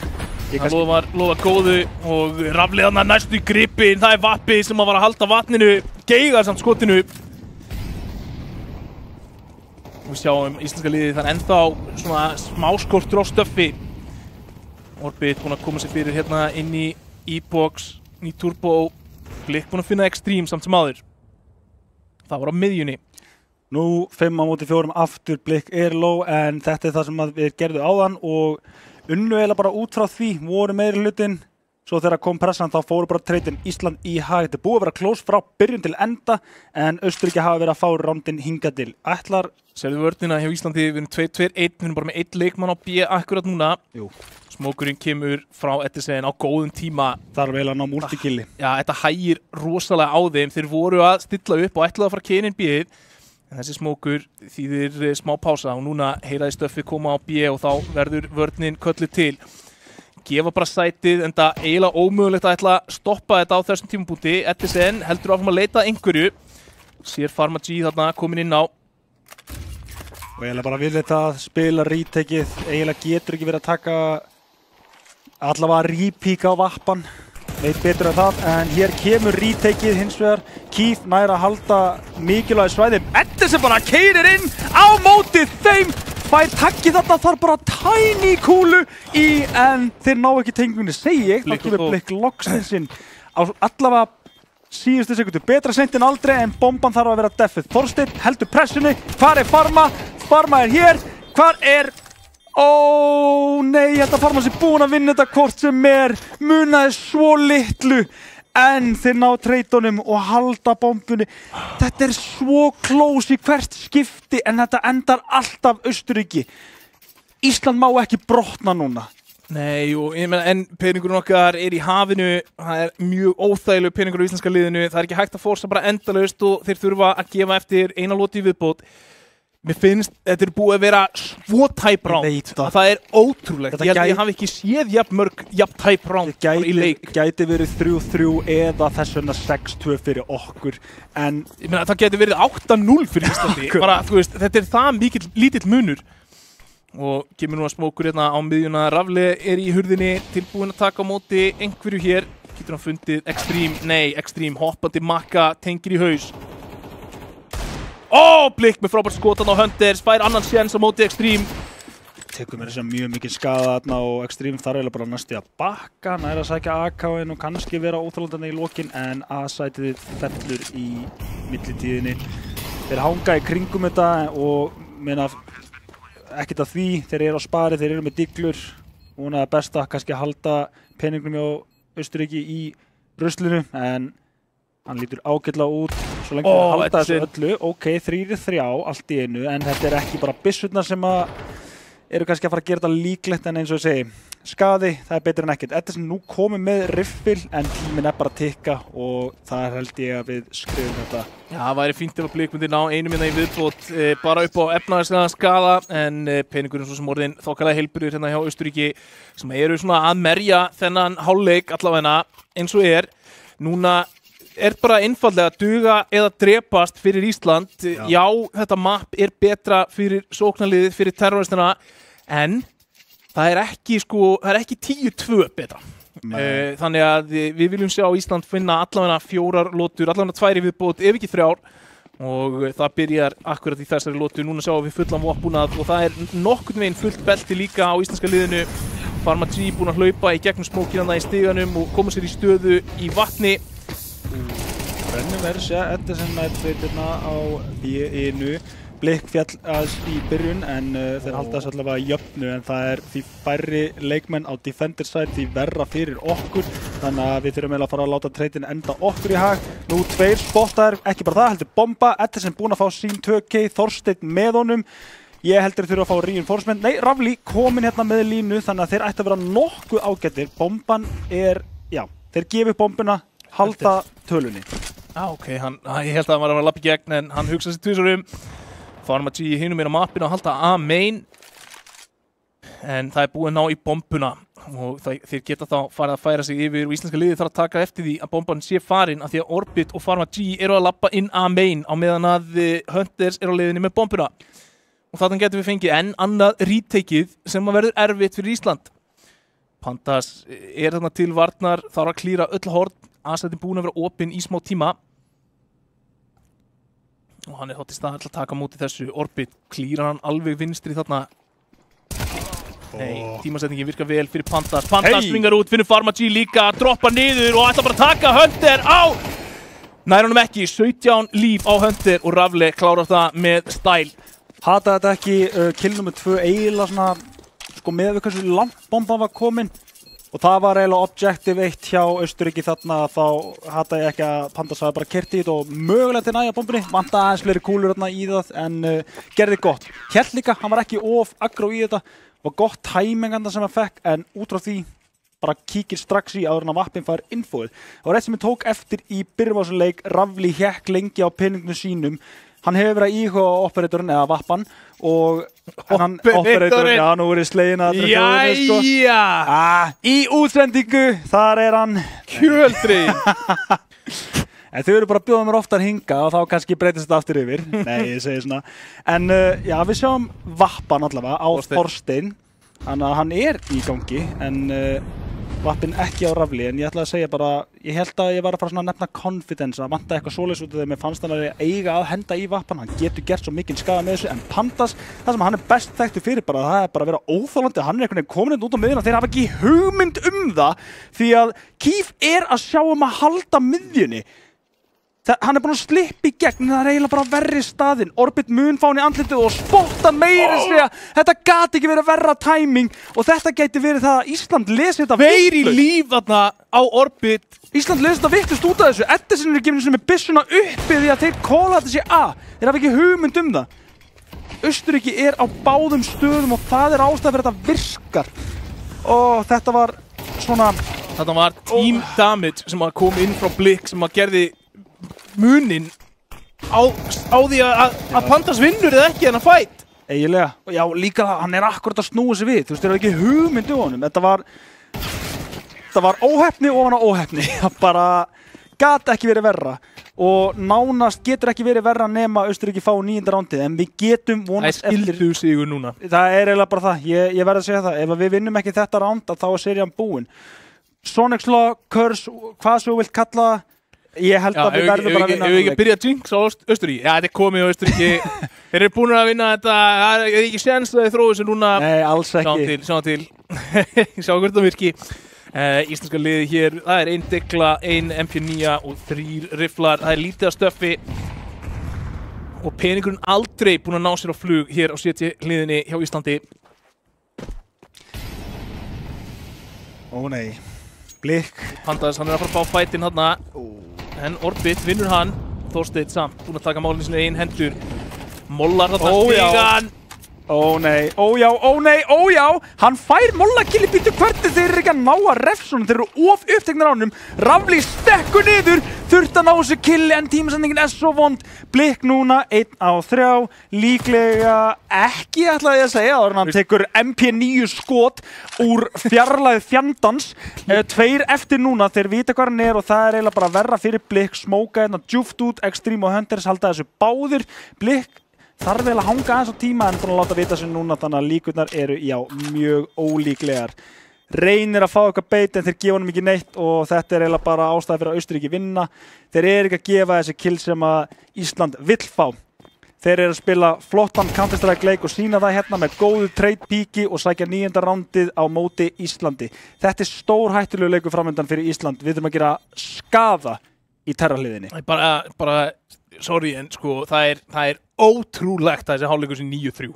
það lofa góðu og Rafli þarna næstu í gripin. Það vappi sem var að halda vatninu, geigar samt skotinu. Við sjáum íslenska liðið þar ennþá svona smáskortur á stöffi. Orbit búinn að koma sér fyrir hérna inn í E-box, í Turbo. Blik búinn að finna Extreme samt sem áður. Það var á miðjunni. Nú 5 á móti 4 aftur, Blik low, en þetta það sem við gerðum áðan og unnu eiginlega bara út frá því, voru meiri hlutin. Svo þegar kom pressan þá fóru bara treytin Ísland í hag. Þetta búið að vera close frá byrjun til enda, en Austurríki hafa verið að fá rándin hingað til. Sérðu vörnina hjá Íslandi, við erum 2-2-1, við erum bara með 1 leikmann á B akkurat núna. Jú. Smókurinn kemur frá Edison á góðum tíma. Þarf eiginlega að ná multikilli. Já, þetta hægir rosalega á þeim. Þeir voru að stilla upp og ætlaðu að fara keinin B-ið. En þessi smókur þýðir smá pása og núna heyraði stöffið koma á B og þá verður vörnin kölluð til. Gefa bara sætið, en það eiginlega ómögulegt að ætla að stoppa þetta á þessum tímapunkti. Edison heldur áfram að leita einhverju. Sér Pharma G þarna komin inn á. Og eiginlega bara vil þetta spila retakið. Eiginlega getur ekki verið að taka allavega repíka á vappan. veit betur en það, en hér kemur retakið hins vegar. Keith nær að halda mikilvæg svæði. Edison bara keyrir inn á móti þeim, fær taggið þarna, þarf bara tiny kúlu í, en þeir ná ekki tengingunni, segi ég. Það kemur Blikk loksins inn á allavega síðustu sekundu. Betra seint en aldrei, en bomban þarf að vera defið. Þorsteinn heldur pressunni. Hvar er Farma? Farma er hér. Hvar er... Ó nei, ég held að Farma sé búinn að vinna þetta hvort sem er. Munaði svo litlu. En þeir ná treytunum og halda bombunni. Þetta er svo close í hvert skipti, en þetta endar alltaf Austurríki. Ísland má ekki brotna núna. Nei, og ég meina, en peningurinn okkar er í hafinu, það er mjög óþægileg peningur á íslenska liðinu, það er ekki hægt að forsa bara endalaust og þeir þurfa að gefa eftir eina loti í viðbót. Mér finnst, þetta er búið að vera svo tæp ránd, það er ótrúlegt. Ég held að ég hafi ekki séð jafn tæp ránd í leik. Gæti verið 3-3 eða þess vegna 6-2 fyrir okkur, en... Ég meina, það gæti verið 8-0 fyrir Íslandi, bara, þú veist, þetta er það lítill munur. Og kemur núna smókur hérna á miðjuna. Rafli er í hurðinni, tilbúin að taka á móti einhverju hér. Getur hann fundið Extreme, hoppandi makka, tengir í haus. Ó, Blikk með frábært skotan á Hunters, fær annan séns á móti Extreme. Tekur mér þess að mjög mikið skaða þarna og Extreme þarf eiginlega bara næstu að bakka, næra að sækja AK-in og kannski vera óþolandi í lokin, en A-sætið fellur í millitíðinni. Þeir hanga í kringum þetta og meina ekkert af því, þeir eru á spari, þeir eru með diglur. Vonaði besta kannski að halda peningnum hjá Austurríki í ruslinu, en hann lítur ágætlega út svo lengi að halda þessu öllu. Ok, 3-3 allt í einu, en þetta er ekki bara byssurnar sem eru kannski að fara að gera þetta líklegt, en eins og ég segi, skaði, það er betur en ekkert. Þetta sem nú komið með riffil, en tíminn er bara að tikka og það held ég að við skrifum þetta. Já, það væri fínt ef að Blikk myndi ná einum hérna í viðbót, bara upp á efnahagslegan skaða, en peningurinn svo sem orðin þokkalega heilbrigður hérna hjá Austurríki, sem eru svona að merja þennan hálfleik allavega eins og er. Núna er bara einfaldlega að duga eða drepast fyrir Ísland. Já, þetta mapp er betra fyrir sóknarliðið, fyrir terroristina, en það er ekki 10-2 betra. Þannig að við viljum sjá Ísland finna allavega 4 lotur, allavega 2 í viðbót, ef ekki 3. Og það byrjar akkurat í þessari lotu. Núna sjáum við fullan vopnbúnað og það er nokkurn veginn fullt belti líka á íslenska liðinu. Farma G búinn að hlaupa í gegnum smókina í stiganum og koma sér í stöðu í vatni. Brennum er sér Edison nættveituna á B-inu. Blikk fjall aðeins í byrjun, en þeir halda þess allavega jöfnu, en það er því færri leikmenn á defender side, því verra fyrir okkur, þannig að við þurfum að fara að láta treytin enda okkur í hag. Nú 2 spottar, ekki bara það, heldur bomba. Edison búinn að fá sín 2K, Þorsteinn með honum. Ég heldur þurfa að fá reinforcement. Nei, Rafli komin hérna með línu, þannig að þeir ætti að vera nokkuð ágættir. Bomban er, já, þeir gefi bombuna, halda tölunni. Ok, ég held að hann var að lappa í gegn, en hann hugsa sér tvisvar Farma G hinum meira mappinu að halda A-main, en það er búið að ná í bombuna og þeir geta þá farið að færa sig yfir og íslenska liðið þarf að taka eftir því að bomban sé farin, af því að Orbit og Farma G eru að lappa inn A-main á meðan að Hunters eru á leiðinni með bombuna. Og þarna getum við fengið enn annað retakeið sem að verður erfitt fyrir Ísland. Pandas er þarna til varnar, þarf að klíra öll horn, A-sætin búin að vera opinn í smá tíma. Og hann er þá til staðar til að taka á móti þessu. Orbit klírar hann alveg vinstri þarna. Nei, tímasetningin virkar vel fyrir Pandas. Pandas svingar út, finnur Farma G líka, droppar niður og ætla bara að taka Hunter á! Nær honum ekki, 17 líf á Hunter og Rafli klárar það með stæl. Hata þetta ekki, kill nummer 2 eiginlega svona, sko með við hversu langt bomban var komin. Og það var eiginlega objective 1 hjá Austurríki þarna, þá hata ég ekki að Pandas hafi bara kert í þetta og mögulega til næja bombunni. Vantaði aðeins fleiri kúlur þarna í það, en gerði gott. Hélt líka, hann var ekki of aggró í þetta, var gott timinganda sem hann fekk, en út frá því bara kíkir strax í áður en að vappin fær infóið. Það var eitt sem ég tók eftir í byrjum á þessum leik, Rafli hékk lengi á peningnu sínum. Hann hefur verið að íhuga operatorinn eða vappan og operatorinn, já, nú er ég slegin að Jæja! Í útsendingu, þar er hann Kjöldriðin. En þau eru bara að bjóða mér oftar hinga og þá kannski breytist þetta aftur yfir. Nei, ég segi svona. En já, við sjáum vappan allavega á Þorsteinn. Þannig að hann er í gangi, en vappin ekki á Rafli, en ég ætla að segja bara, ég held að ég var að fara svona að nefna confidence, að vanta eitthvað svoleiðis út af þegar mér fannst hann að eiga að henda í vappan, hann getur gert svo mikinn skaða með þessu, en Pandas, það sem hann best þekktur fyrir bara, það bara að vera óþolandi, hann einhvern veginn komin út á miðjuna, þeir hafa ekki hugmynd það, því að Keef að sjá að halda miðjunni. Hann búinn að slippa í gegn, en það eiginlega bara verri staðinn. Orbit mun fá hann í andlitið og spottan meira því að þetta gat ekki verið verra timing og þetta gæti verið það að Ísland lesi þetta Veiri líf þarna á Orbit. Ísland lesi þetta vittust út af þessu. Edison er gefinn sem er byssuna uppi því að þeir kóla þetta sé A. Þeir hafa ekki hugmynd það. Austurríki á báðum stöðum og það er ástæða fyrir þetta virkar. Og þetta var svona... Þetta var team damage sem kom inn frá Blik sem gerði munin á því að Pandas vinnur eða ekki hennar fight. Eiginlega. Já, líka hann akkurat að snúa sig við. Þú veist, þeir hafa ekki hugmynd honum. Þetta var óheppni ofan á óheppni. Það bara gat ekki verið verra. Og nánast getur ekki verið verra nema Austurríki fá 9. rándið. En við getum vonast eftir... Það skildu sigur núna. Það eiginlega bara það. Ég verð að segja það. Ef við vinnum ekki þetta ránd, þá serían búin. Sonic Slaw, Curse, hvað svo vilt kalla það. Ég held að við verðum bara að vinna. Ef við ekki byrja að jinx á Austurríki. Já, þetta er komið á Austurríki. Þeir eru búin að vinna þetta. Það er ekki séns að þeir þróu þessu núna. Nei, alls ekki. Sjá til. Sjá hvort það virki. Íslenska liði hér. Það er 1 degla, 1 MP9 og 3 rifflar. Það er lítið að stöffi. Og peningurinn aldrei búin að ná sér á flug hér á CT hliðinni hjá Íslandi. Ó nei. Blik. Pandas, hann að fara að fá fætinn þarna. En Orbit vinnur hann. Þorsteinn samt, búinn að taka málinn sinni einn hendur. Mollar þarna stigan. Ó nei, ó já. Hann fær mollakilli, býtu hvernig þeir eru ekki að ná að refsunum. Þeir eru of uppteknir á honum. Rafli stekkur niður. Þurft að ná þessu killi en tímasendingin svo vond. Blik núna, 1 á 3. Líklega ekki ætlaði ég að segja. Þannig að hann tekur MP9 skot úr fjarlægð fjandans. 2 eftir núna, þeir vita hvað hann og það er eiginlega bara verra fyrir Blik. Smóka hérna djúft út, Extreme og Hunters halda þessu báðir. Blik þarf vel að hanga aðeins á tíma en búin að láta vita sig núna þannig að líkurnar eru, já, mjög ólíklegar. Reynir að fá eitthvað beit en þeir gefa honum ekki neitt og þetta er eiginlega bara ástæða fyrir að Austurríki vinna. Þeir eru ekki að gefa þessi kill sem að Ísland vill fá. Þeir eru að spila flottan Counter-Strike leik og sína það hérna með góðu trade píki og sækja 9. rándið á móti Íslandi. Þetta er stór hættulegu leikur framöndan fyrir Ísland. Við þurfum að gera skaða í terrarliðinni. Sorry, en sko, það er ótrúlegt að þessi hálfleikur sé 9-3.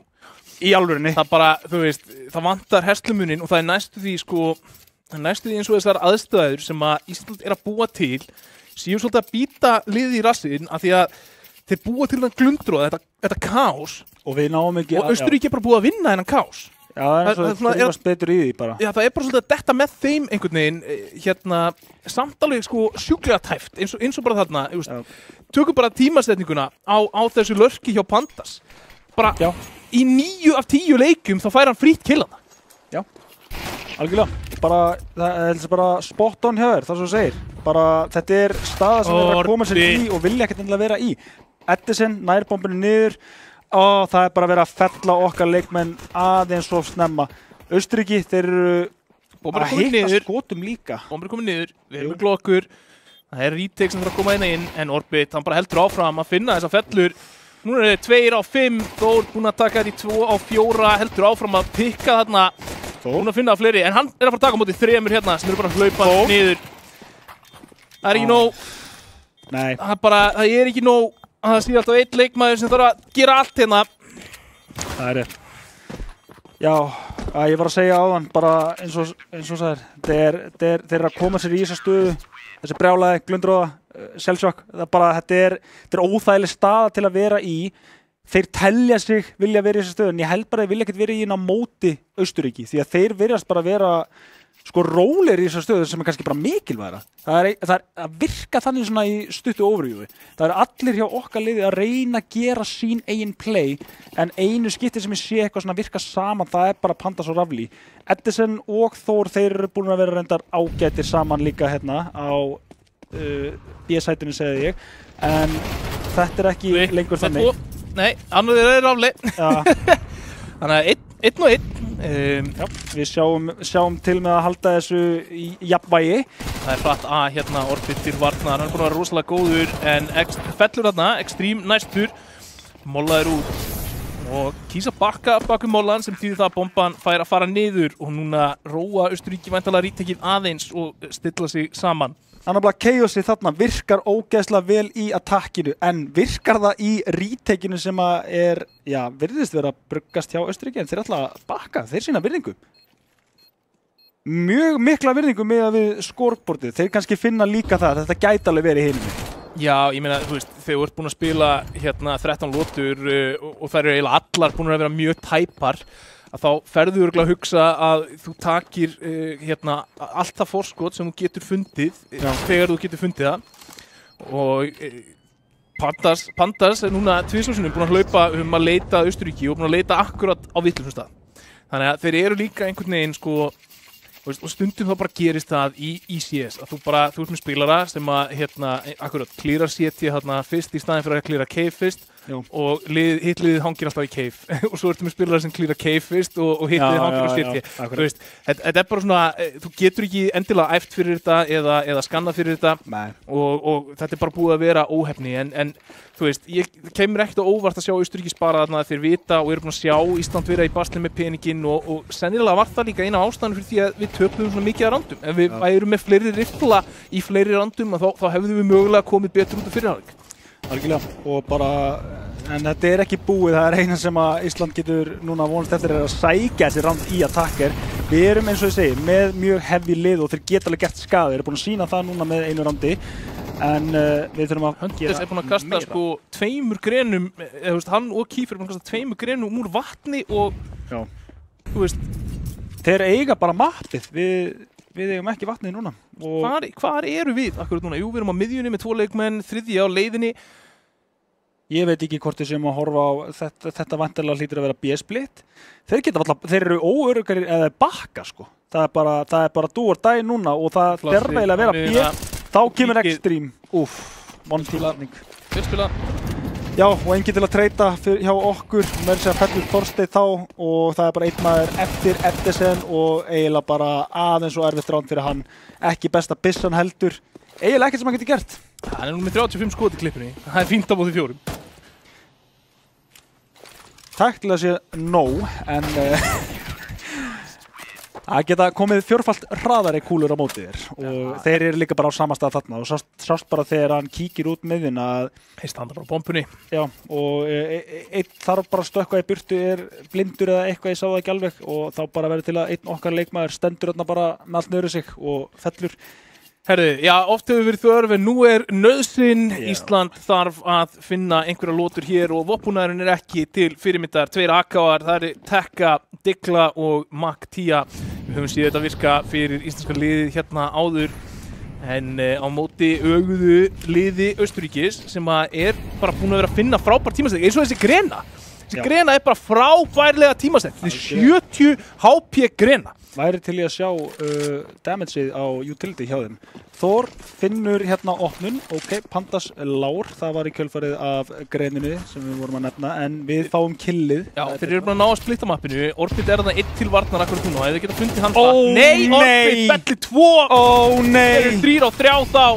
Í alvörinni. Það bara, þú veist, það vantar herslumuninn og það er næstu því, sko, eins og þessar aðstæður sem að Ísland er að búa til, séu svolítið að býta liðið í rassinn af því að þeir búa til þann glundróð, þetta kaos. Og við náum ekki og Austurríki er bara búið að vinna þennan kaos. Já, það er betur í því bara. Já, það er bara svolítið að detta með þeim einhvern veginn, samt alveg sko sjúklega tæft, eins og bara þarna, tökum bara tímasetninguna á þessu lörki hjá Pandas. Bara í 9 af 10 leikjum þá fær hann frýtt killana. Já, algjörlega. Það er bara spot on hjá þér, það sem þú segir. Bara þetta er staða sem þeir eru að koma sér í og vilja ekkert endilega vera í. Edison, nærbombinu niður. Og það er bara verið að fella okkar leikmenn aðeins svo snemma. Austurríki, þeir eru að hitta skotum líka. Bomber er komið niður, við erum glokkur. Það er retake sem þarf að koma inn, en Orbit, hann bara heldur áfram að finna þessa fellur. Nú er það 2 á 5, Þór búinn að taka þetta í 2 á 4, heldur áfram að pikka þarna. Búinn að finna fleiri, en hann er að fara að taka á móti 3 hérna sem eru bara að hlaupa niður. Það er ekki nóg. Nei. Það er ekki nóg. Það sé alltaf 1 leikmaður sem þarf að gera allt hérna. Það er rétt. Já, ég var að segja áðan, bara eins og sagðir, þeir eru að koma sér í þessa stöðu, þessi brjálæði, glundróða, sjálfsjokk, þetta er óþægileg staða til að vera í. Þeir telja sig vilja vera í þessa stöðu, en ég held bara að þeir vilja ekkert vera í hérna á móti Austurríki, því að þeir virðast bara vera sko rólegir í þessar stöðu sem er kannski bara mikilvægra. Það er að virka þannig svona í stuttu overviewi. Það er allir hjá okkar liði að reyna að gera sín eigin play en einu skipti sem ég sé eitthvað svona virka saman, það er bara Pandas og Rafli. Edison og Þór, þeir eru búin að vera reyndar ágætir saman líka hérna á B-sætinu segði ég, en þetta er ekki lengur þannig. Nei, annar þeir eru Rafli. Þannig að 1 og 1, Já, við sjáum til með að halda þessu í jafnvægi. Það hratt A hérna, Orbit til varnar, hann búin að vera rosalega góður en fellur þarna, Extreme næstur, mollaður út og kýsa bakka baku mollan sem þýðir það að bomban fær að fara niður og núna róa Austurríki væntanlega ríktekið aðeins og stilla sig saman. Þannig að Chaosið þarna virkar ógeðslega vel í attackinu en virkar það í rítekinu sem að virðist vera að bruggast hjá Austurríki en þeir ætla að bakka, þeir sína virðingu. Mjög mikla virðingu með að við scoreboardið, þeir kannski finna líka það, þetta gæti alveg verið hinum. Já, ég meina, þú veist, þegar þú ert búin að spila hérna 13 lotur og þær eru eiginlega allar búin að vera mjög tæpar að þá ferðu örugglega að hugsa að þú takir allt það forskot sem þú getur fundið þegar þú getur fundið það og Pandas er núna tvisvarsinnum búin að hlaupa að leita Austurríki og búin að leita akkurat á vitlausum stað. Þannig að þeir eru líka einhvern veginn sko og stundum þá bara gerist það í CS að þú ert með spilara sem að akkurat klírar CT fyrst í staðinn fyrir að klíra cave fyrst og hitliðið hangir alltaf í cave og svo ertu með spilara sem klírar cave fyrst og hitliðið hangir á CT. Þetta er bara svona, þú getur ekki endilega æft fyrir þetta eða skannað fyrir þetta og þetta er bara búið að vera óhefni en þú veist, ég kemur ekkert á óvart að sjá Austurríki spara þarna þeir vita og eru búin að sjá Ísland vera í basli með peninginn og sennilega var það líka eina ástæðan fyrir því að við töpuðum svona mikið af randum. Ef við værum með fleiri riffla í fleiri randum þá hefðum við mögulega komið betur út af fyrirháleik. Algjörlega, og bara, en þetta er ekki búið, það er eina sem að Ísland getur núna vonast eftir að sækja þessi rand í attacker. Við erum eins og ég segi með mjög heavy lið og þeir geta alveg gert skaði, þeir eru búin að sína það núna með einu randi. En við þurfum að Hunters er búin að kasta sko 2 grenum, hann og Kiefer er búin að kasta 2 grenum úr vatni og þú veist þeir eiga bara mappið, við eigum ekki vatnið núna. Hvar eru við akkurat núna? Jú, við erum á miðjunni með 2 leikmenn, þriðja á leiðinni. Ég veit ekki hvort við séum að horfa á þetta vantarlega hlýtur að vera B-split. Þeir eru óöruggari eða bakka sko. Það er bara do or die núna og það er eiginlega að vera B. Þá kemur Extreme. Vontílarning. Fyrstspila. Já, og enginn til að treyta hjá okkur. Með þess að fellur Þorsteinn þá og það er bara einn maður eftir Eddesen og eiginlega bara aðeins og erfitt ránd fyrir hann. Ekki besta byssan heldur. Eiginlega ekkert sem hann getur gert. Hann er nú með 35 skot í klippinni. Það er fínt á móti 4. Tæknilega sé nóg, en það geta komið 4-falt hraðari kúlur á móti þér og þeir eru líka bara á sama stað þarna og sást bara þegar hann kíkir út miðjun að þeir standa bara á bombunni. Já, og einn þarf bara að stökkva í burtu, er blindur eða eitthvað, ég sá það ekki alveg og þá bara verður til að einn okkar leikmaður stendur þarna bara með allt niður sig og fellur. Herðu, já, oft hefur verið þörf en nú er nauðsyn. Ísland þarf að finna einhverja lótur hér og vopnbúnaðurinn er ekki til fyrirmyndar. 2 AK-ar, það eru Tekka, Digla og Mach 10. Við höfum séð þetta virka fyrir íslenska liðið hérna áður en á móti öguðu liði Austurríkis sem er bara búin að vera að finna frábær tímasett eins og þessi grena. Þessi grena er bara frábærlega tímasett. Þetta er 70 HP grena. Væri til í að sjá damageið á utility hjá þeim. Thor finnur hérna opnun, Pandas lár, það var í kjölfarið af greninu sem við vorum að nefna, en við fáum killið. Já, þeir eru bara að ná að splitta mappinu, Orbit er þarna 1 til varnar akkurat núna, ef þeir geta fundið hann það. Nei, Orbit belli 2! Þeir eru 3 á 3 þá!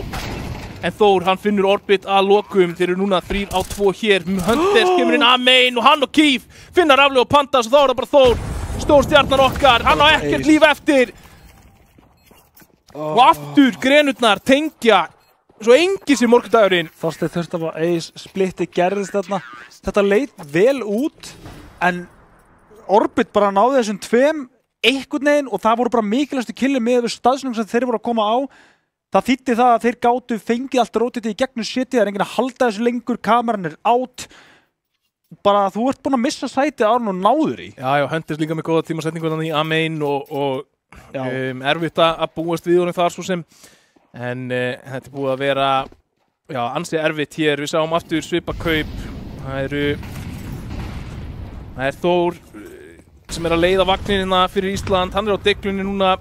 En Thor, hann finnur Orbit að lokum, þeir eru núna 3 á 2 hér, Hunters kemur inn að main og hann og Keef finna Rafli og Pandas og þá er það bara Thor. Stórstjarnan okkar, hann á ekkert líf eftir og aftur grenurnar tengja svo engi sem morgundagurinn. Þorsteinn þurfti að Ace splitti gerðist þarna. Þetta leit vel út en Orbit bara náði þessum 2 einhvern veginn og það voru bara mikilvægstu killir með staðsnum sem þeir voru að koma á. Það þýddi það að þeir gátu fengið allt rótið í gegnum shitið, það er enginn að halda þessu lengur, kameran er átt. Bara þú ert búin að missa sætið áður og náður í. Já, Hunters líka með góða tímasetningu þannig í A-main og erfitt að búast við honum þar svo sem. En þetta er búið að vera ansi erfitt hér. Við sáum aftur svipakaup. Það er Thor sem er að leiða vagninina fyrir Ísland. Hann er á deglunni núna.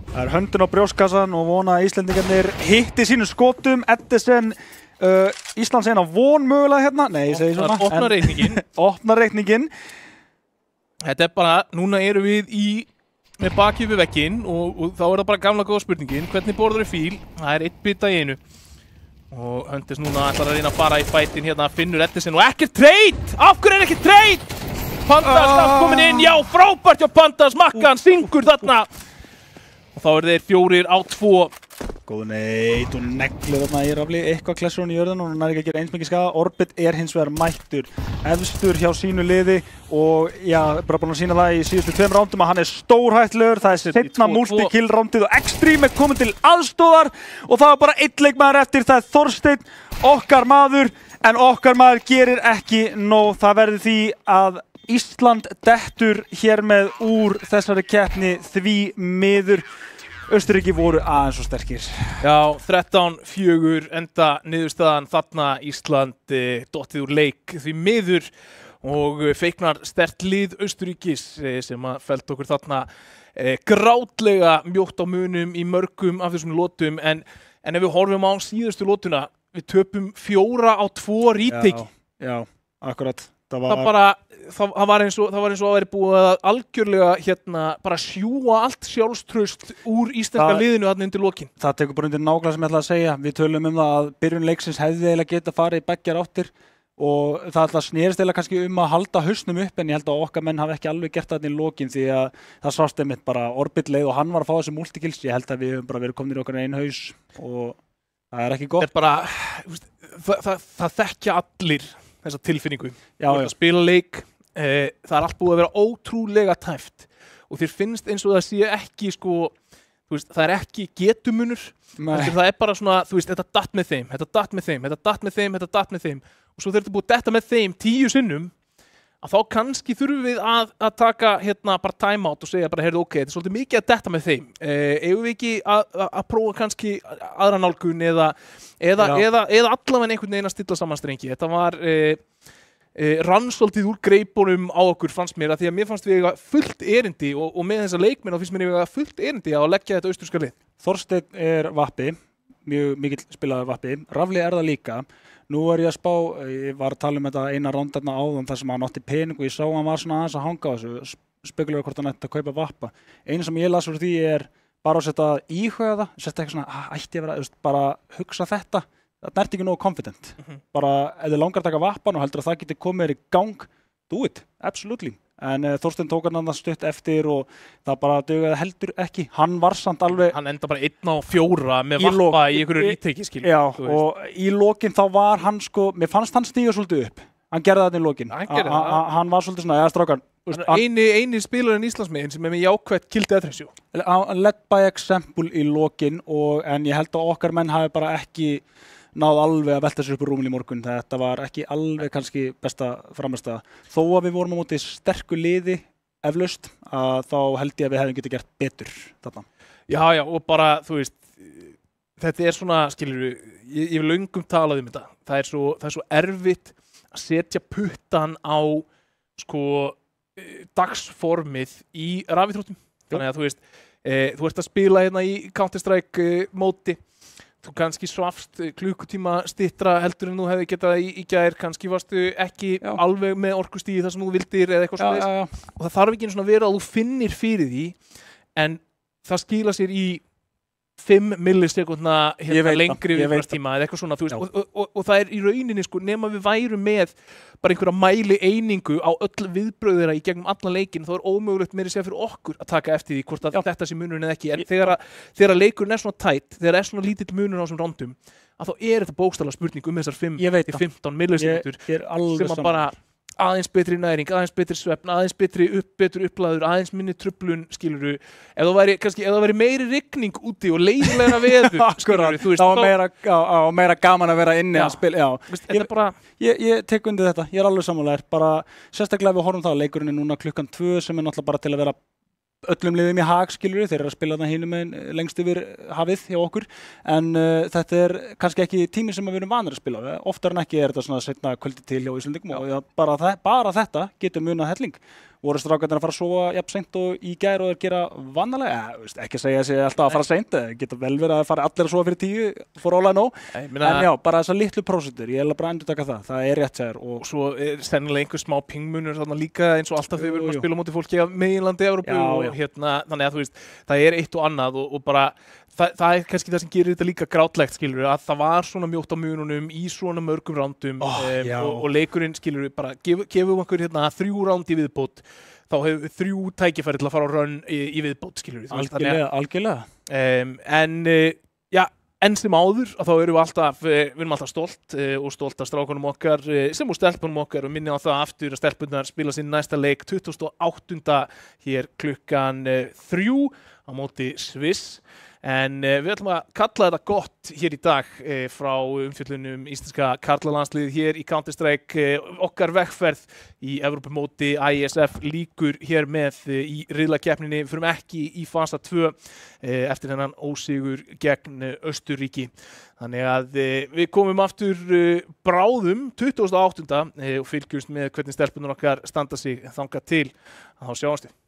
Það er höndin á brjóskassan og vona að Íslendingarnir hitti sínum skotum. Eddesen Ísland segir að von mögulega hérna. Nei, ég segi svona. Opna reikningin. Opna reikningin. Þetta bara, núna erum við með bakið við vegginn og þá það bara gamla góða spurningin, hvernig borður þau fíl? Það 1 bita í einu. Og Höndis núna ætlar að reyna að fara í fætin hérna, finnur Edison og ekkert trade! Af hverju ekki trade? Pandas komin inn, já, frábært hjá Pandas, Makkan syngur þarna. Og þá þeir 4 á 2. Góð neitt og neglið þarna í Rafli, eitthvað klessur hún í jörðan og hún ekki að gera eins mikið skada. Orbit hins vegar mættur, efstur hjá sínu liði og já, bara búin að sína það í síðustu 2 rándum að hann stórhættlegur. Það seinna multi-kill rándið og Extreme komin til aðstóðar og það var bara 1 leikmaður eftir, það Þorsteinn, okkar maður, en okkar maður gerir ekki nóg. Það verður því að Ísland dettur hér með úr þessari keppni því miður. Austurríki voru aðeins og sterkir. Já, 13-4 enda niðurstaðan þarna Ísland dottið úr leik því miður og feiknar sterkt lið Austurríkis sem að fellt okkur þarna grátlega mjótt á munum í mörgum af þessum lotum en ef við horfum á síðustu lotuna við töpum 4 á 2 retake. Já, akkurat. Það var eins og að vera búið að algjörlega bara sjúga allt sjálfstraust úr íslenska liðinu þarna undir lokin. Það tekur bara undir nákvæmlega sem ég ætla að segja. Við tölum það að byrjun leiksins hefði eiginlega getað farið í beggjar áttir og það alltaf snerist eiginlega kannski að halda hausnum upp en ég held að okkar menn hafi ekki alveg gert þarna í lokin því að það sást einmitt bara Orbit leið og hann var að fá þessi multikills. Ég held að við höfum bara verið komin í okkar einn haus og það ekki gott. Það þekkja allir þessa tilfinningu. Að spila leik, það allt búið að vera ótrúlega tæft og þér finnst eins og það sé ekki það ekki getumunur, það bara svona, þetta datt með þeim, þetta datt með þeim, þetta datt með þeim, þetta datt með þeim og svo þeir eru búið að detta með þeim 10 sinnum að þá kannski þurfum við að taka bara time out og segja bara, heyrðu, ok, þetta svolítið mikið að detta með þeim. Eigum við ekki að prófa kannski aðra nálgun eða allavega einhvern veginn að stilla saman strengi. Þetta var rann svolítið úr greipunum á okkur fannst mér að því að mér fannst við eiga fullt erindi og með þessa leikmenn finnst mér eiga fullt erindi að leggja þetta austurska lið. Þorsteinn vappi, mjög mikill spilaður vappi, Rafli það líka. Nú ég að spá, ég var að tala þetta eina rondarna áðan þar sem hann átti pening og ég sá hann var svona aðeins að hanga á þessu, spekulega hvort hann ætti að kaupa vappa. Einu sem ég las úr því bara að setja íhuga það, setja eitthvað svona, ætti ég vera, bara hugsa þetta, það ekki nógu confident. Bara ef þið langar að taka vappan og heldur að það geti komið í gang, do it, absolutely. En Þorsteinn tók hann stutt eftir og það bara dugaði heldur ekki. Hann var samt alveg... Hann enda bara 1 á 4 með vappa í einhverju ríteki, skilur. Já, og í lokin þá var hann mér fannst hann stíga svolítið upp. Hann gerði þetta í lokin. Hann var svolítið svona, strákar. Eini spilarinn Íslandsmiðin sem með jákvætt killed aðtressjú. Hann led by example í lokin en ég held að okkar menn hafi bara ekki náð alveg að velta sér upp úr rúminu í morgun. Þetta var ekki alveg kannski besta framistæða. Þó að við vorum á móti sterku liði eflaust, þá held ég að við hefum getið gert betur þarna. Já, og bara, þetta svona, skilurðu, ég hef löngum talað þetta. Það er svo erfitt að setja puttan á, dagsformið í rafíþróttum. Þannig að, þú ert að spila hérna í Counter-Strike móti. Þú kannski svafst klukkutíma styttra heldur en þú hefði getað í gær, kannski varstu ekki alveg með orkustíði þar sem þú vildir eða eitthvað svoleiðis. Og það þarf ekki einu svona að vera að þú finnir fyrir því, en það skila sér í 5 millisekúndna lengri viðbragðstíma eða eitthvað svona, og það er í rauninni nema við værum með bara einhverja mæli einingu á öll viðbröð þeirra í gegnum allan leikinn, þá er ómögulegt meira að segja fyrir okkur að taka eftir því hvort að þetta sé munurinn eða ekki, en þegar leikurinn er svona tætt, þegar er svona lítill munur á þessum rondum, að þá er þetta bókstaflega spurning þessar 5-15 millisekúndur sem að bara aðeins betri næring, aðeins betri svefn, aðeins betur upplaður, aðeins minni truflun, skilurðu. Ef það væri meiri rigning úti og leiðilegra veður, skilurðu, þú veist, þá meira gaman að vera inni að spila. Já, ég tek undir þetta, ég er alveg sammálaður, bara sérstaklega við horfum það, leikurinn er núna 2:00 sem er náttúrulega bara til að vera öllum liðum í hag, skilur þeir eru að spila þarna hinum megin lengst yfir hafið hjá okkur, en þetta er kannski ekki tími sem við erum vanir að spila. Oftar en ekki er þetta svona seinna kvöldi til hjá Íslandingum og bara þetta getur munað helling voru strákarnir að fara að sofa jafn seint og í gær og gera vanalega, ekki að segja að sé alltaf að fara seint, geta vel verið að fara allir að sofa fyrir 10 for all I know, en já, bara þessar litlu prósentur, ég bara endurtaka það er rétt sér. Og svo sennilega einhver smá pingmunur þarna líka eins og alltaf þegar við erum að spila á móti fólki af meginlandi Evrópu og þannig að þú veist, það er eitt og annað og bara það er kannski það sem gerir þetta líka grátlegt, skilur við, að það var svona mjótt á mununum í svona mörgum rándum og leikurinn, skilur við, bara gefum okkur 3 ránd í viðbót, þá hefur við 3 tækifæri til að fara á run í viðbót, skilur við. Algjörlega. Enn sem áður, að þá erum við alltaf stolt af strákunum okkar sem og stelpunum okkar og minni á það aftur að stelpunnar spila sinn næsta leik 28. hér klukkan 3 á móti Sviss. En við ætlum að kalla þetta gott hér í dag frá umfjöllunum íslenska karlalandsliðið hér í Counter-Strike. Okkar vegferð í Evrópumóti ISF lýkur hér með í riðlakeppninni. Við förum ekki í fasa 2 eftir þennan ósigur gegn Austurríki. Þannig að við komum aftur bráðum 28. og fylgjumst með hvernig stelpunum okkar standa sig þangað til. Þá sjáumst við.